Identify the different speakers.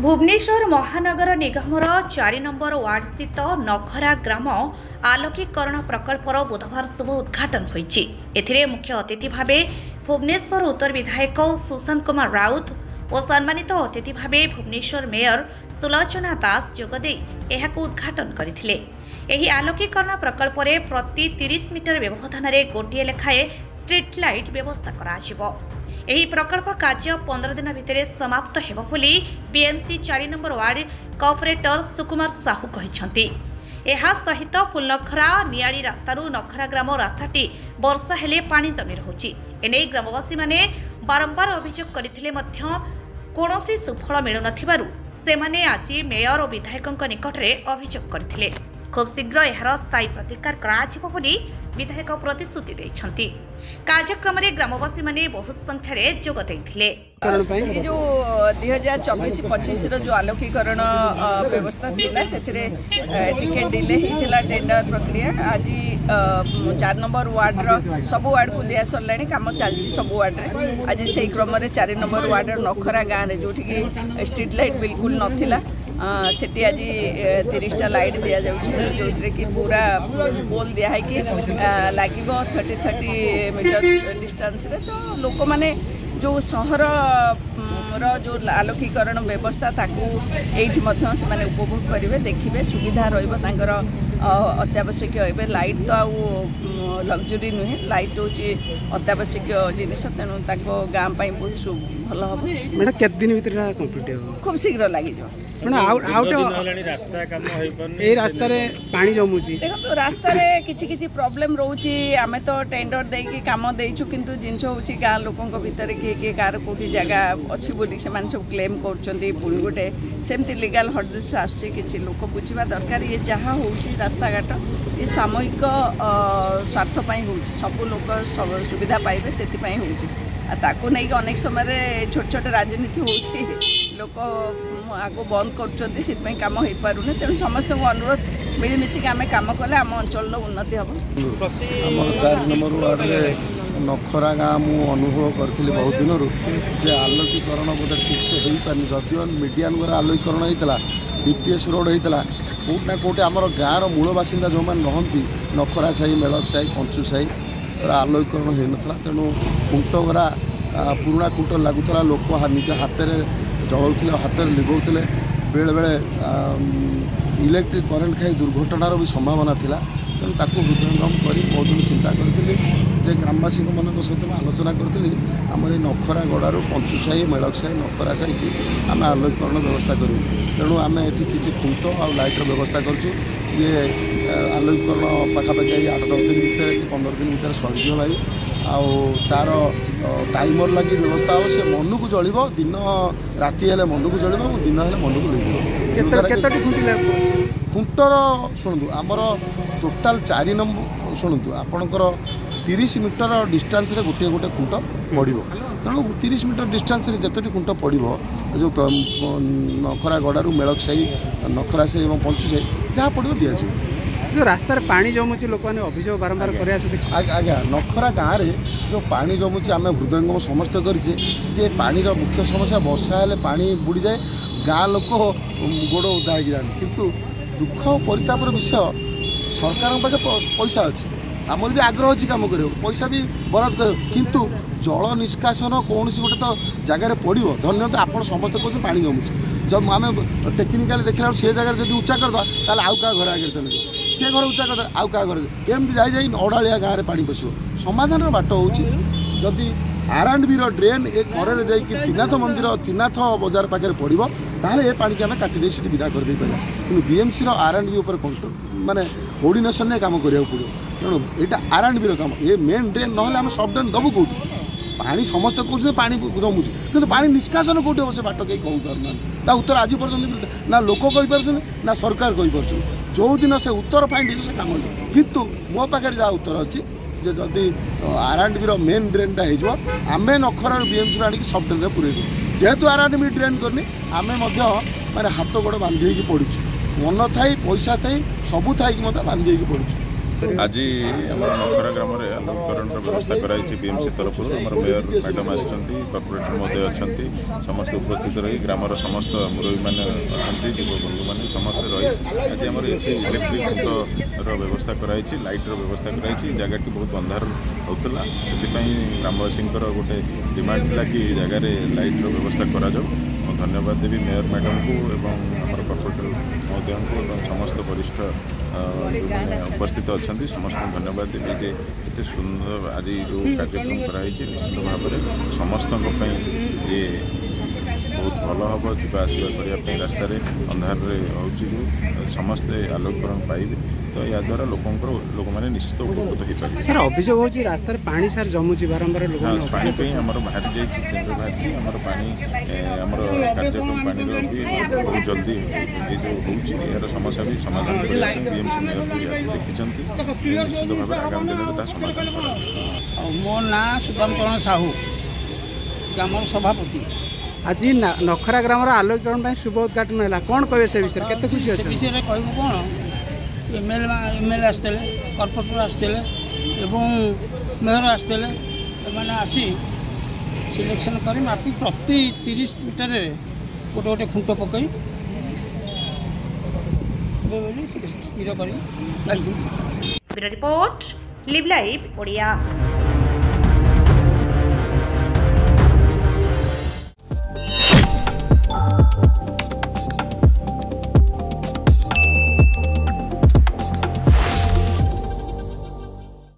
Speaker 1: भुवनेश्वर महानगर निगमर 4 number ward स्थित नखरा ग्राम आलोकीकरण प्रकल्पर बुधवार शुभ उद्घाटन होईछि। एथिरे मुख्य अतिथि भावे भुवनेश्वर उत्तर विधायक सुशांत कुमार राउत और सम्मानित अतिथि भावे भुवनेश्वर मेयर सुलोचना दास जोगदे एहाकु उद्घाटन करथिले। एही आलोकीकरण प्रकल्प रे प्रति 30 मीटर व्यवधान रे गोटिए लेखाए स्ट्रीट लाइट व्यवस्था कराजिबो। एही प्रकल्प कार्य 15 दिन भितर समाप्त हेबो बोली बीएमसी 4 नंबर वार्ड कॉर्पोरेटर सुकुमार साहू कहिसंती। एहा सहित फुलनखरा नियाड़ी रास्तारू नखरा ग्राम रास्ताटी वर्षा हेले पानी जमी रहुछि। एने ग्रामवासी माने बारंबार अभियोग करथिले मध्य कोनोसी सुफल मिलु नथिबारु सेमाने आज मेयर और विधायकଙ୍କ निकटरे अभियोग करथिले। खूब शीघ्र एहार स्थायी प्रतिकार कराजिबो बोली विधायक प्रतिश्रुति दैछंती। कार्यक्रम में ग्रामवासी माने बहुत संख्यार जोग देथिले।
Speaker 2: जो 2024-25 जो आलोकीकरण व्यवस्था थिला सेथिरे टिके डिले हिथिला टेंडर प्रक्रिया। आज 4 नंबर वार्ड रो सब वार्ड को दिया सरलाणी काम चलची सब वार्ड रे। आज से क्रम रे 4 नंबर वार्ड नखरा गाँव रे जोठी की स्ट्रीट लाइट बिल्कुल नथिला सेठी आज 30टा लाइट दिया जाउची जोथरे की पूरा पोल दिया है कि लागिबो 30 मीटर डिस्टेंस रे। तो लोक माने जो सहर जो आलोकीकरण व्यवस्था ताकू एठी मध्य से माने उपभोग करिवे देखिबे सुविधा रहइबो तांकर अत्यावश्यक एबे लाइट तो आउ लग्जरी नुहे लाइट होची अत्यावश्यक जिनिस तेणु ताको गाँव पाई बहुत भल हम।
Speaker 3: मैडम केत दिन भीतर कंप्लीट हो
Speaker 2: खूब शीघ्र लागि जो
Speaker 3: रास्ता रे पानी जमुची
Speaker 2: देखो रास्ता रे किछि प्रॉब्लम रहउची। आमे तो टेंडर देकी काम देइछु किंतु जिंस होची गाँ लोकंक भितर के कार कोठी जगह अछि बोली से मान सब क्लेम करचंती पुणी गोटे सेमती लीगल हर्डल्स आछि किछि लोक बुझिबा दरकार। ये जहाँ होची रास्ता घाट ये सामूहिक स्वार्थ पाई होची सब लोक सब सुविधा पाइबे सेति पाई होची ताकू नहीं अनेक समय छोट छोट राजनीति होची लोक आगो बंद करचंती सेति पाई काम होई पारुने। तेणु समस्त को अनुरोध मिलमिशिक आम काम कले आम अंचल उन्नति हम।
Speaker 4: 4 नंबर वार्ड में नखरा गाँव मु अनुभव करी बहुत दिन जे आलोकीकरण बोधे ठीक से हो पार जदिव मीडिया द्वारा आलोकीकरण होता डीपीएस रोड होता कौटना कौटे आम गाँव मूल बासिंदा जो मैंने रहती नखरा साही मेलक साही पंचु साही आलोकीकरण हो नाला। तेणु खुंट गुरा पुराणा खुंट लगुला लोक निज हाथ में जलाऊे हाथ में लिभौले बेले बेले इलेक्ट्रिक करेन्ट खाई दुर्घटनार भी संभावना थिला। तेणु ताकू हृदयंगम कर बहुत दिन चिंता करी जे ग्रामवासी सहित आलोचना करी आम नखरा गड़ारू पंचु साही मेलक साही नखरा साही की आम आलोकीकरण व्यवस्था करूँ। तेणु आम ये किसी खुंट आ लाइटर व्यवस्था करूँ। ये आलोकीकरण पाखापाखि 8-10 दिन भर कि 15 दिन भर सरीज भाई तार टाइमर लगी व्यवस्था हो से मन को जल दिन राति हेले मन को जल दिन हेले मन को लिख खुंटर शुणु आमर टोटाल 4 नंबर शुणु आपणकर 30 मीटर डिस्टेंस रे गोटे गोटे खुंट पड़ तेणु 30 मीटर डिस्टेंस रे जतटी खुंट पड़ जो नखरा गड़ारू मेलक साही नखरा साही और पंचु साही जहाँ पड़ो दि जाए।
Speaker 3: जो रास्ता रे पानी जमुची लोक मैंने अभियोग बारंबार कर
Speaker 4: आज्ञा नखरा गाँव में जो पानी जमुची आम हृदयंगम समस्त करें जे पानी मुख्य समस्या वर्षा हेले पानी बुड़ी जाए गाँ लोक गोड़ उदा हो जाए किंतु दुख परितापर विषय सरकार पाखे पैसा अच्छी आमर भी आग्रह अच्छी कम कर पैसा भी बराद कर किंतु जल निष्कासन कौन गोटे तो जगार पड़ो धन्यवाद आप समस्त कहते पानी जमुची जब आम टेक्निकाली देखला से जगह जब उच्चा करदे ताल आउ क्या घर आगे चले से घर उच्चा करदे आउ क्या घर एमती जाई अड़ालिया गाँव में पानी पशो समाधान बाट हो जदि R&B ड्रेन ए करे जाकि त्रिनाथ मंदिर त्रिनाथ बजार पाखे पड़ो ताल ए पानी आम काटिदे से विदा कर कि बीएमसी R&B कंट्रोल माने कोऑर्डिनेशन ने काम करा पड़ो। तेणु यहाँ R&B काम ये मेन ड्रेन ना आम सब ड्रेन दबू कौट पानी समस्त कहते पानी जमुची कि पानी निष्कासन कौटे हम से बाट कहीं कहना उत्तर आज पर्यटन ना लोक कहीपर ना सरकार कहीपर जो दिन से उत्तर फाइंड से कम कितु मो पाखे जहाँ उत्तर अच्छी जे जदि R&B मेन ड्रेनटा हो आम नखर बीएमसी आनिक सब ड्रेन में पूरे जेहेतु R&B ड्रेन करनी आम माने हाथ गोड़ बांधी पड़ू मन थाई पैसा थाई सबू थाई बांधी पड़ू
Speaker 5: आज आम नखरा ग्राम में आलोकरण व्यवस्था कराई बीएमसी तरफ आम मेयर मैडम आर्पोरेटर महोदय अच्छा समस्त उपस्थित रही ग्रामर समस्त मुरबी मैंने अच्छा युवबंधु मैंने समस्त रही आज आम इलेक्ट्रिक व्यवस्था कराई लाइटर व्यवस्था कराई जगह बहुत अंधार होता से ग्रामवासी गोटे डिमांड था कि जगार लाइटर व्यवस्था करा धन्यवाद देवी मेयर मैडम को एवं आम कॉर्पोरेटर महोदय को समस्त वरिष्ठ उपस्थित अच्छा समस्त धन्यवाद देवी जे एत सुंदर आज जो कार्यक्रम कराई निश्चित भाव में समस्त ये बहुत भल हम जावा आसवा करने रास्तार अंधार हो समस्ते आलोकरण पाइबे तो या द्वारा लोक मैंने निश्चित उपकृत हो पारे।
Speaker 3: सर अभियोग होची रास्ता पानी सार जमुची बारंबार लोक
Speaker 5: पानी पे हमर बाहर जाई टेंडर बाहर हमर पानी हमर कार्यक्रम पानी रो भी बहुत जल्दी ये जो होची यार समस्या भी समाधान करबा बीएमसी मेयर को देखिचंती निश्चित भाव आगामी दिन में समाधान करा।
Speaker 6: मो ना सुदाम चरण साहू ग्राम सभापति
Speaker 3: आज नखरा ग्राम आलोकरण शुभ उद्घाटन है कौन कहे से विषय केते खुशी अछि
Speaker 6: विषय कहबो कोन एमएलए आसते कॉर्पोरेटर आसते मेयर आसते मैंने आसी सिलेक्शन कर मापी प्रति 30 मीटर गोटे गोटे खुंट पकई
Speaker 1: स्थिर कर रिपोर्ट लिव लाइव ओडिया।